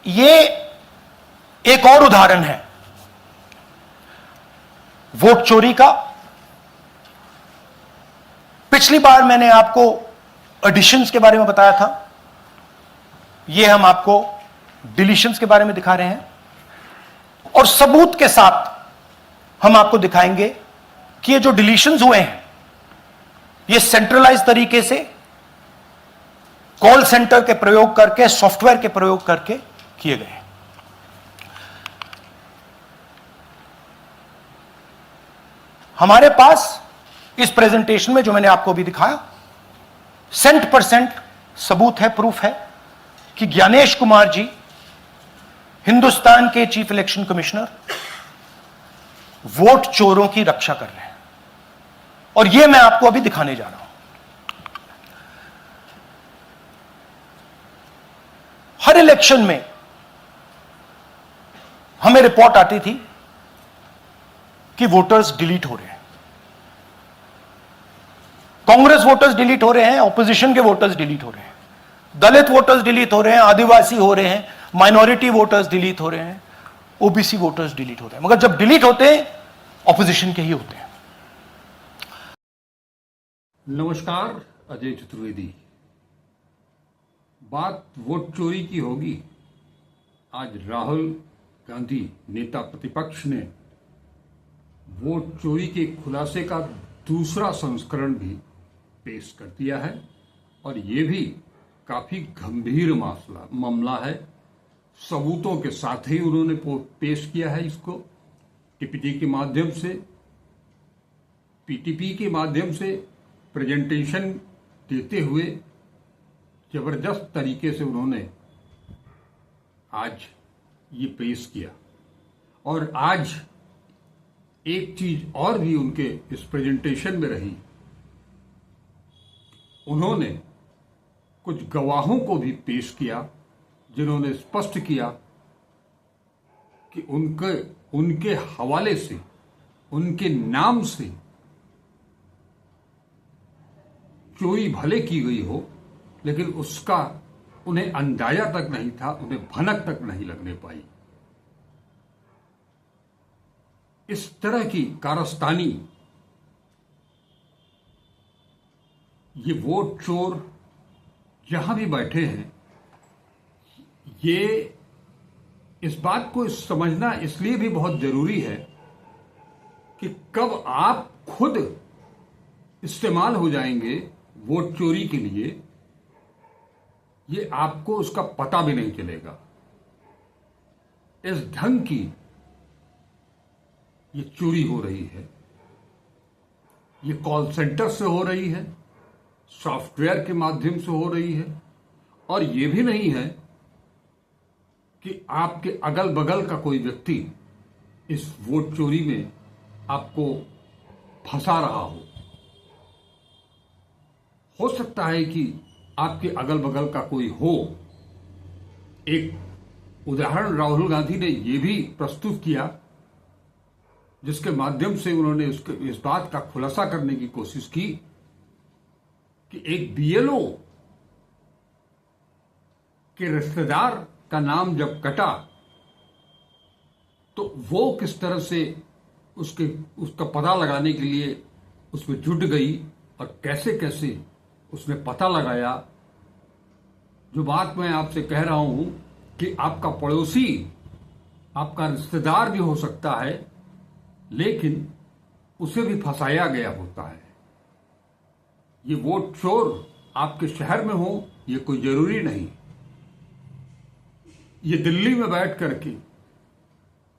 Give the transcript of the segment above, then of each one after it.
ये एक और उदाहरण है वोट चोरी का। पिछली बार मैंने आपको एडिशंस के बारे में बताया था, ये हम आपको डिलीशंस के बारे में दिखा रहे हैं, और सबूत के साथ हम आपको दिखाएंगे कि ये जो डिलीशंस हुए हैं ये सेंट्रलाइज तरीके से कॉल सेंटर के प्रयोग करके, सॉफ्टवेयर के प्रयोग करके किए गए हैं। हमारे पास इस प्रेजेंटेशन में जो मैंने आपको अभी दिखाया 100% सबूत है, प्रूफ है कि ज्ञानेश कुमार जी हिंदुस्तान के चीफ इलेक्शन कमिश्नर वोट चोरों की रक्षा कर रहे हैं, और यह मैं आपको अभी दिखाने जा रहा हूं। हर इलेक्शन में हमें रिपोर्ट आती थी कि वोटर्स डिलीट हो रहे हैं, कांग्रेस वोटर्स डिलीट हो रहे हैं, ऑपोजिशन के वोटर्स डिलीट हो रहे हैं, दलित वोटर्स डिलीट हो रहे हैं, आदिवासी हो रहे हैं, माइनॉरिटी वोटर्स डिलीट हो रहे हैं, ओबीसी वोटर्स डिलीट हो रहे हैं। मगर जब डिलीट होते हैं ऑपोजिशन के ही होते हैं। नमस्कार, अजय चतुर्वेदी। बात वोट चोरी की होगी। आज राहुल गांधी नेता प्रतिपक्ष ने वोट चोरी के खुलासे का दूसरा संस्करण भी पेश कर दिया है, और ये भी काफी गंभीर मामला है। सबूतों के साथ ही उन्होंने पेश किया है इसको, टीपीटी के माध्यम से, पीटीपी के माध्यम से प्रेजेंटेशन देते हुए जबरदस्त तरीके से उन्होंने आज ये पेश किया। और आज एक चीज और भी उनके इस प्रेजेंटेशन में रही, उन्होंने कुछ गवाहों को भी पेश किया जिन्होंने स्पष्ट किया कि उनके हवाले से, उनके नाम से चोरी भले की गई हो, लेकिन उसका उन्हें अंदाजा तक नहीं था, उन्हें भनक तक नहीं लगने पाई। इस तरह की कारस्तानी ये वोट चोर जहां भी बैठे हैं, ये इस बात को समझना इसलिए भी बहुत जरूरी है कि कब आप खुद इस्तेमाल हो जाएंगे वोट चोरी के लिए, ये आपको उसका पता भी नहीं चलेगा। इस ढंग की ये चोरी हो रही है। ये कॉल सेंटर से हो रही है, सॉफ्टवेयर के माध्यम से हो रही है, और ये भी नहीं है कि आपके अगल बगल का कोई व्यक्ति इस वोट चोरी में आपको फंसा रहा हो सकता है कि आपके अगल बगल का कोई हो। एक उदाहरण राहुल गांधी ने यह भी प्रस्तुत किया, जिसके माध्यम से उन्होंने इस बात का खुलासा करने की कोशिश की कि एक बीएलओ के रिश्तेदार का नाम जब कटा तो वो किस तरह से उसका पता लगाने के लिए उसमें जुट गई, और कैसे कैसे उसने पता लगाया। जो बात मैं आपसे कह रहा हूं कि आपका पड़ोसी आपका रिश्तेदार भी हो सकता है, लेकिन उसे भी फंसाया गया होता है। ये वोट चोर आपके शहर में हो ये कोई जरूरी नहीं। ये दिल्ली में बैठ करके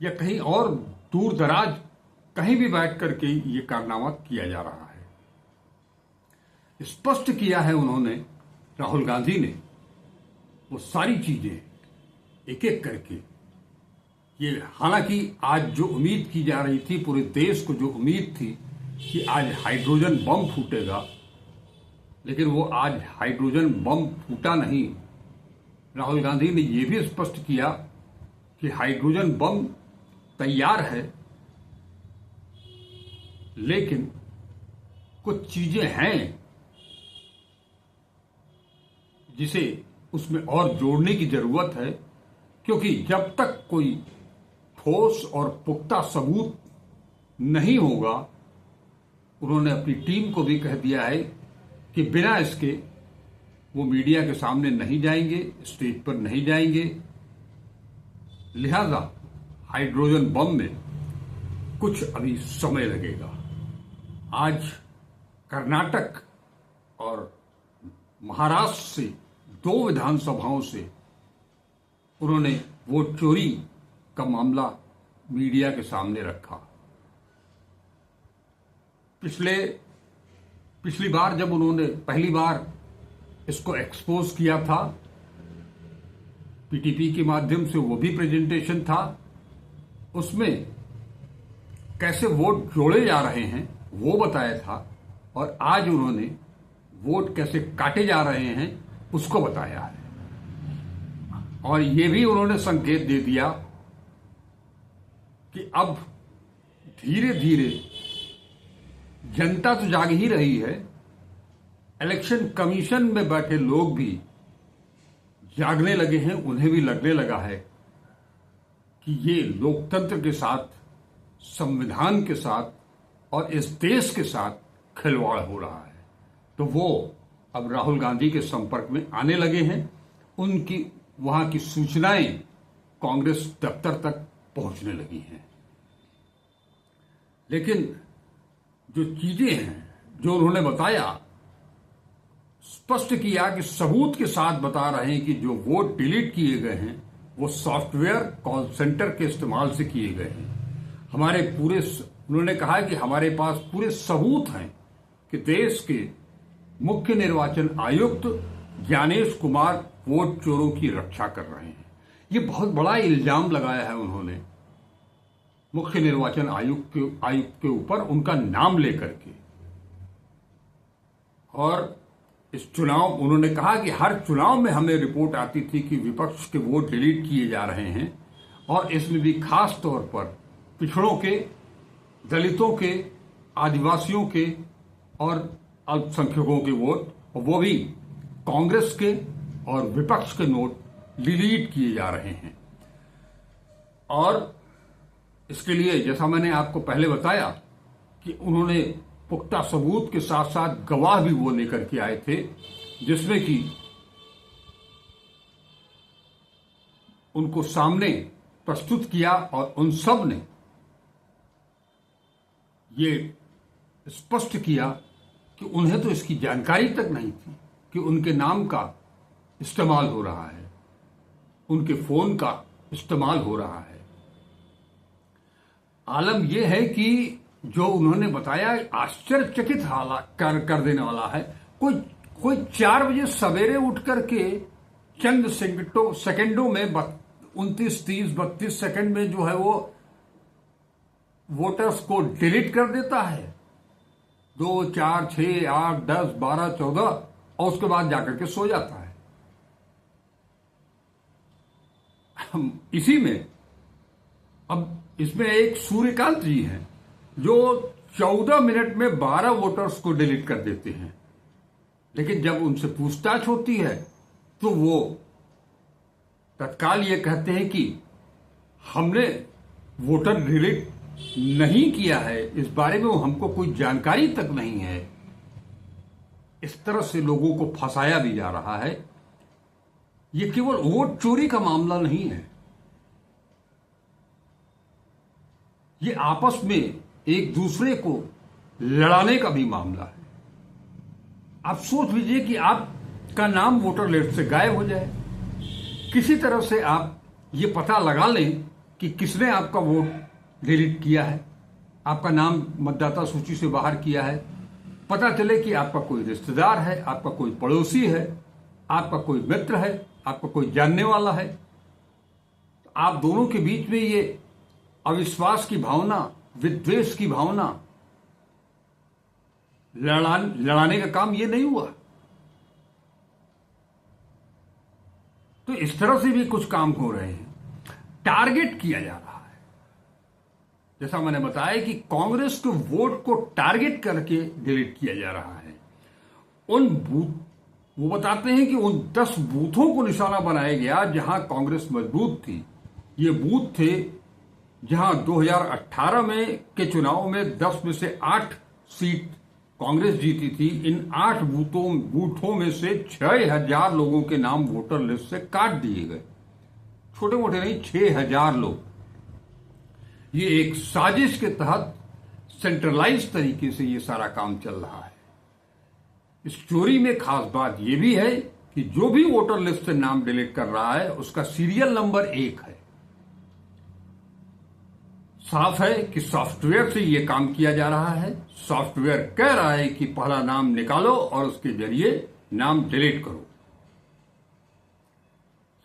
या कहीं और दूर दराज कहीं भी बैठ करके ये कारनामा किया जा रहा है। स्पष्ट किया है उन्होंने, राहुल गांधी ने, वो सारी चीजें एक एक करके। ये हालांकि आज जो उम्मीद की जा रही थी, पूरे देश को जो उम्मीद थी कि आज हाइड्रोजन बम फूटेगा, लेकिन वो आज हाइड्रोजन बम फूटा नहीं। राहुल गांधी ने यह भी स्पष्ट किया कि हाइड्रोजन बम तैयार है, लेकिन कुछ चीजें हैं जिसे उसमें और जोड़ने की जरूरत है, क्योंकि जब तक कोई ठोस और पुख्ता सबूत नहीं होगा, उन्होंने अपनी टीम को भी कह दिया है कि बिना इसके वो मीडिया के सामने नहीं जाएंगे, स्टेज पर नहीं जाएंगे। लिहाजा हाइड्रोजन बम में कुछ अभी समय लगेगा। आज कर्नाटक और महाराष्ट्र से 2 विधानसभाओं से उन्होंने वोट चोरी का मामला मीडिया के सामने रखा। पिछली बार जब उन्होंने पहली बार इसको एक्सपोज किया था, पीटीपी के माध्यम से वो भी प्रेजेंटेशन था, उसमें कैसे वोट जोड़े जा रहे हैं वो बताया था, और आज उन्होंने वोट कैसे काटे जा रहे हैं उसको बताया है। और ये भी उन्होंने संकेत दे दिया कि अब धीरे धीरे जनता तो जाग ही रही है, इलेक्शन कमीशन में बैठे लोग भी जागने लगे हैं। उन्हें भी लगने लगा है कि ये लोकतंत्र के साथ, संविधान के साथ और इस देश के साथ खिलवाड़ हो रहा है। तो वो अब राहुल गांधी के संपर्क में आने लगे हैं। उनकी वहां की सूचनाएं कांग्रेस दफ्तर तक पहुंचने लगी हैं। लेकिन जो चीजें हैं जो उन्होंने बताया, स्पष्ट किया कि सबूत के साथ बता रहे हैं कि जो वोट डिलीट किए गए हैं वो सॉफ्टवेयर कॉल सेंटर के इस्तेमाल से किए गए हैं। उन्होंने कहा कि हमारे पास पूरे सबूत हैं कि देश के मुख्य निर्वाचन आयुक्त ज्ञानेश कुमार वोट चोरों की रक्षा कर रहे हैं। ये बहुत बड़ा इल्जाम लगाया है उन्होंने मुख्य निर्वाचन आयुक्त के ऊपर, उनका नाम लेकर के। और इस चुनाव, उन्होंने कहा कि हर चुनाव में हमें रिपोर्ट आती थी कि विपक्ष के वोट डिलीट किए जा रहे हैं, और इसमें भी खास तौर पर पिछड़ों के, दलितों के, आदिवासियों के और अल्पसंख्यकों के वोट, और वो भी कांग्रेस के और विपक्ष के नोट डिलीट किए जा रहे हैं। और इसके लिए, जैसा मैंने आपको पहले बताया, कि उन्होंने पुख्ता सबूत के साथ साथ गवाह भी वो लेकर के आए थे, जिसमें कि उनको सामने प्रस्तुत किया, और उन सब ने ये स्पष्ट किया कि उन्हें तो इसकी जानकारी तक नहीं थी कि उनके नाम का इस्तेमाल हो रहा है, उनके फोन का इस्तेमाल हो रहा है। आलम यह है कि जो उन्होंने बताया आश्चर्यचकित कर देने वाला है। कोई 4 बजे सवेरे उठ करके चंद सेकंडों में 29, 30, 32 सेकंड में जो है वो वोटर्स को डिलीट कर देता है, 2, 4, 6, 8, 10, 12, 14, और उसके बाद जाकर के सो जाता है। इसी में अब इसमें एक सूर्यकांत जी हैं जो 14 मिनट में 12 वोटर्स को डिलीट कर देते हैं, लेकिन जब उनसे पूछताछ होती है तो वो तत्काल ये कहते हैं कि हमने वोटर डिलीट नहीं किया है, इस बारे में हमको कोई जानकारी तक नहीं है। इस तरह से लोगों को फंसाया भी जा रहा है। ये केवल वोट चोरी का मामला नहीं है, ये आपस में एक दूसरे को लड़ाने का भी मामला है। आप सोच लीजिए कि आपका नाम वोटर लिस्ट से गायब हो जाए, किसी तरह से आप ये पता लगा लें कि किसने आपका वोट डिलीट किया है, आपका नाम मतदाता सूची से बाहर किया है, पता चले कि आपका कोई रिश्तेदार है, आपका कोई पड़ोसी है, आपका कोई मित्र है, आपका कोई जानने वाला है। तो आप दोनों के बीच में ये अविश्वास की भावना, विद्वेष की भावना, लड़ाने का काम ये नहीं हुआ। तो इस तरह से भी कुछ काम हो रहे हैं, टारगेट किया जा रहा है। जैसा मैंने बताया कि कांग्रेस के वोट को टारगेट करके डिलीट किया जा रहा है। वो बताते हैं कि उन 10 बूथों को निशाना बनाया गया जहां कांग्रेस मजबूत थी। ये बूथ थे जहां 2018 में के चुनाव में 10 में से 8 सीट कांग्रेस जीती थी। इन 8 बूथों में से 6000 लोगों के नाम वोटर लिस्ट से काट दिए गए। छोटे मोटे नहीं, 6000 लोग। ये एक साजिश के तहत सेंट्रलाइज तरीके से ये सारा काम चल रहा है। इस चोरी में खास बात यह भी है कि जो भी वोटर लिस्ट से नाम डिलीट कर रहा है उसका सीरियल नंबर 1 है। साफ है कि सॉफ्टवेयर से यह काम किया जा रहा है। सॉफ्टवेयर कह रहा है कि पहला नाम निकालो और उसके जरिए नाम डिलीट करो।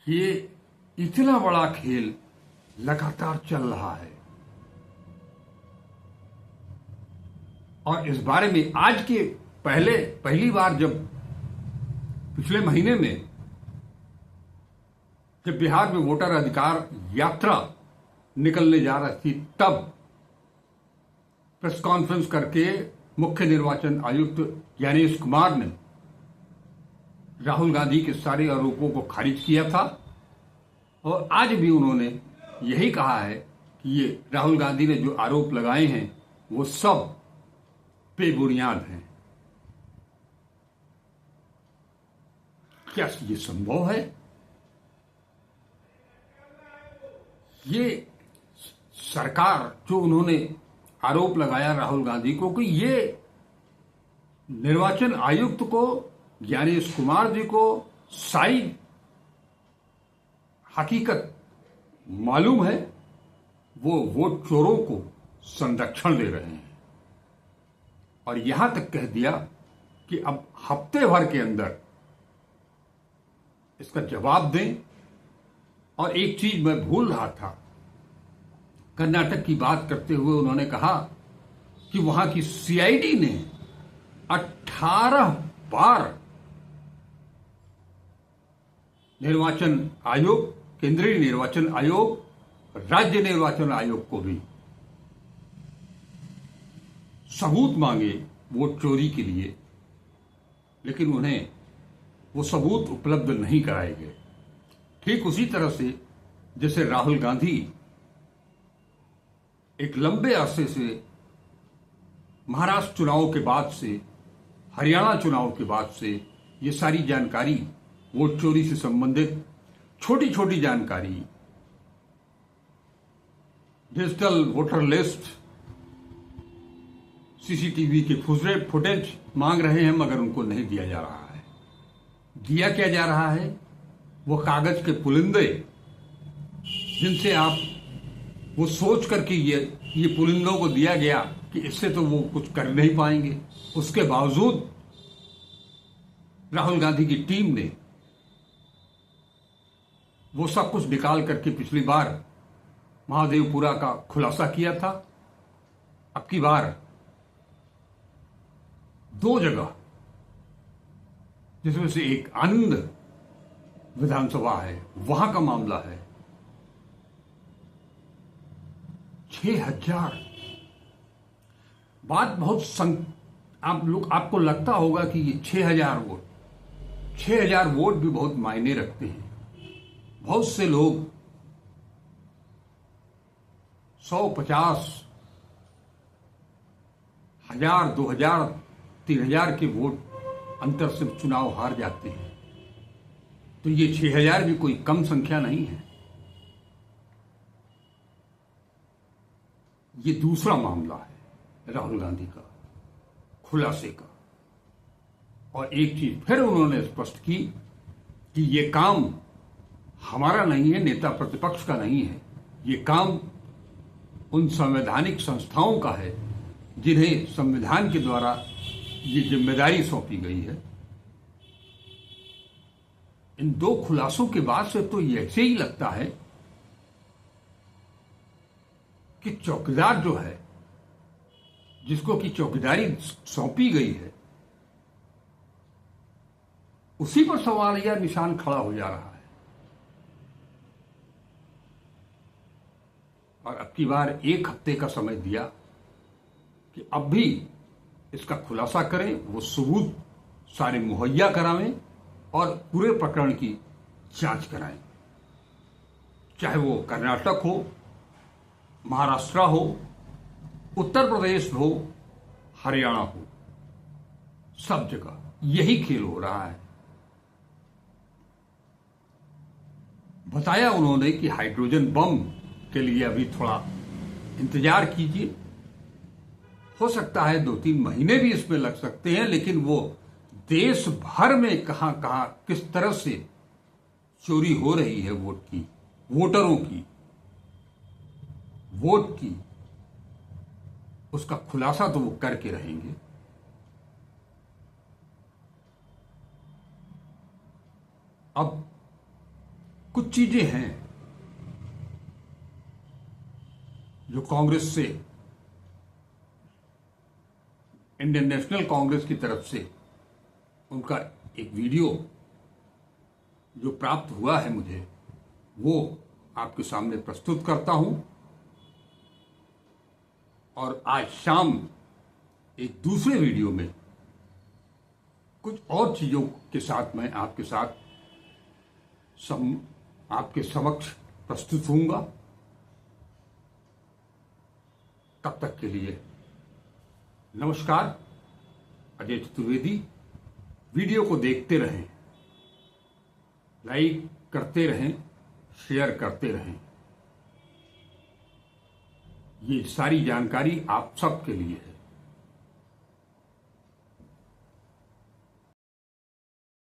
ये इतना बड़ा खेल लगातार चल रहा है और इस बारे में आज के पहली बार जब पिछले महीने में जब बिहार में वोटर अधिकार यात्रा निकलने जा रही थी, तब प्रेस कॉन्फ्रेंस करके मुख्य निर्वाचन आयुक्त ज्ञानेश कुमार ने राहुल गांधी के सारे आरोपों को खारिज किया था और आज भी उन्होंने यही कहा है कि ये राहुल गांधी ने जो आरोप लगाए हैं वो सब बेबुनियाद हैं। क्या ये संभव है? ये सरकार जो उन्होंने आरोप लगाया राहुल गांधी को कि ये निर्वाचन आयुक्त को, ज्ञानेश कुमार जी को सारी हकीकत मालूम है, वो वोट चोरों को संरक्षण दे रहे हैं और यहां तक कह दिया कि अब हफ्ते भर के अंदर इसका जवाब दें। और एक चीज मैं भूल रहा था, कर्नाटक की बात करते हुए उन्होंने कहा कि वहां की सीआईडी ने 18 बार निर्वाचन आयोग, केंद्रीय निर्वाचन आयोग, राज्य निर्वाचन आयोग को भी सबूत मांगे वोट चोरी के लिए, लेकिन उन्हें वो सबूत उपलब्ध नहीं कराए गए। ठीक उसी तरह से जैसे राहुल गांधी एक लंबे अरसे से महाराष्ट्र चुनाव के बाद से, हरियाणा चुनाव के बाद से ये सारी जानकारी, वोट चोरी से संबंधित छोटी छोटी जानकारी, डिजिटल वोटर लिस्ट, सीसीटीवी के फुटेज मांग रहे हैं मगर उनको नहीं दिया जा रहा है। दिया क्या जा रहा है? वो कागज के पुलिंदे जिनसे आप वो सोच करके ये पुलिंदों को दिया गया कि इससे तो वो कुछ कर नहीं पाएंगे, उसके बावजूद राहुल गांधी की टीम ने वो सब कुछ निकाल करके पिछली बार महादेवपुरा का खुलासा किया था। अब की बार 2 जगह, जिसमें से एक आनंद विधानसभा है, वहां का मामला है। 6000 बात बहुत आपको लगता होगा कि ये 6000 वोट भी बहुत मायने रखते हैं। बहुत से लोग 150, 1000, 2000, 3000 के वोट अंतर से चुनाव हार जाते हैं, तो ये 6000 भी कोई कम संख्या नहीं है। ये दूसरा मामला है राहुल गांधी का खुलासे का। और एक चीज फिर उन्होंने स्पष्ट की कि ये काम हमारा नहीं है, नेता प्रतिपक्ष का नहीं है, ये काम उन संवैधानिक संस्थाओं का है जिन्हें संविधान के द्वारा ये जिम्मेदारी सौंपी गई है। इन 2 खुलासों के बाद से तो ये ऐसे ही लगता है कि चौकीदार जो है, जिसको कि चौकीदारी सौंपी गई है, उसी पर सवाल या निशान खड़ा हो जा रहा है। और अब की बार 1 हफ्ते का समय दिया कि अब भी इसका खुलासा करें, वो सबूत सारे मुहैया करावें और पूरे प्रकरण की जांच कराएं, चाहे वो कर्नाटक हो, महाराष्ट्र हो, उत्तर प्रदेश हो, हरियाणा हो, सब जगह यही खेल हो रहा है। बताया उन्होंने कि हाइड्रोजन बम के लिए अभी थोड़ा इंतजार कीजिए, हो सकता है 2-3 महीने भी इसमें लग सकते हैं, लेकिन वो देश भर में कहां कहां किस तरह से चोरी हो रही है वोट की, वोटरों की, वोट की, उसका खुलासा तो वो करके रहेंगे। अब कुछ चीजें हैं जो कांग्रेस से, इंडियन नेशनल कांग्रेस की तरफ से उनका एक वीडियो जो प्राप्त हुआ है मुझे, वो आपके सामने प्रस्तुत करता हूं। और आज शाम एक दूसरे वीडियो में कुछ और चीजों के साथ मैं आपके समक्ष प्रस्तुत होऊंगा। तब तक के लिए नमस्कार। अजय चतुर्वेदी। वीडियो को देखते रहें, लाइक करते रहें, शेयर करते रहें। ये सारी जानकारी आप सबके लिए है।